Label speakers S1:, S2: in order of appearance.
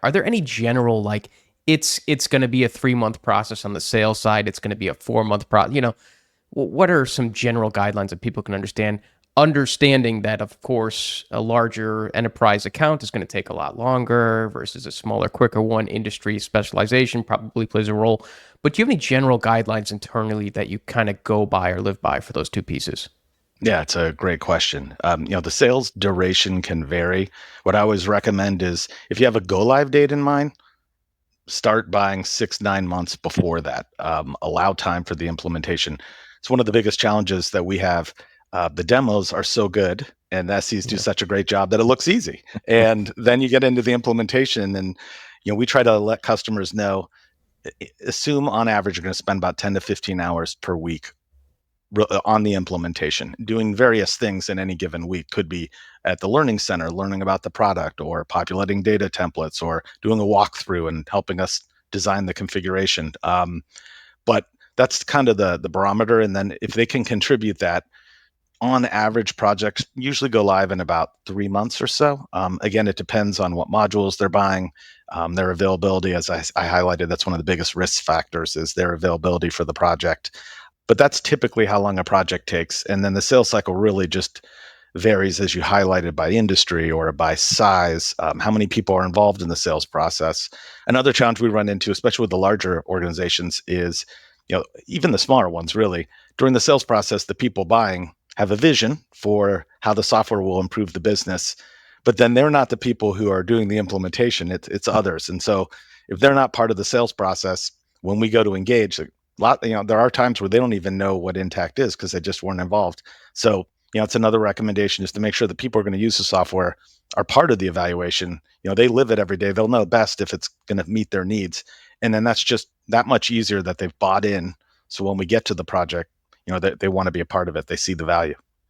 S1: Are there any general like it's going to be a 3 month process on the sales side? It's going to be a 4 month process. What are some general guidelines that people can understand? Understanding that, of course, a larger enterprise account is going to take a lot longer versus a smaller, quicker one. Industry specialization probably plays a role. But do you have any general guidelines internally that you kind of go by or live by for those two pieces?
S2: Yeah, it's a great question. The sales duration can vary. What I always recommend is if you have a go live date in mind, start buying 6, 9 months before that. Allow time for the implementation. It's one of the biggest challenges that we have. The demos are so good and the SEs do
S1: Yeah.
S2: such a great job that it looks easy. And then you get into the implementation and we try to let customers know, assume on average you're going to spend about 10 to 15 hours per week on the implementation, doing various things in any given week. Could be at the learning center, learning about the product, or populating data templates, or doing a walkthrough and helping us design the configuration. But that's kind of the barometer. And then if they can contribute that, on average, projects usually go live in about 3 months or so. Again, it depends on what modules they're buying, their availability. As I highlighted, that's one of the biggest risk factors is their availability for the project. But that's typically how long a project takes. And then the sales cycle really just varies, as you highlighted, by industry or by size, how many people are involved in the sales process. Another challenge we run into, especially with the larger organizations, is even the smaller ones really, during the sales process, the people buying have a vision for how the software will improve the business, but then they're not the people who are doing the implementation. It's others. And so if they're not part of the sales process, when we go to engage, there are times where they don't even know what Intact is because they just weren't involved. So it's another recommendation is to make sure that people are going to use the software are part of the evaluation. They live it every day. They'll know best if it's going to meet their needs. And then that's just that much easier that they've bought in. So when we get to the project, they want to be a part of it. They see the value.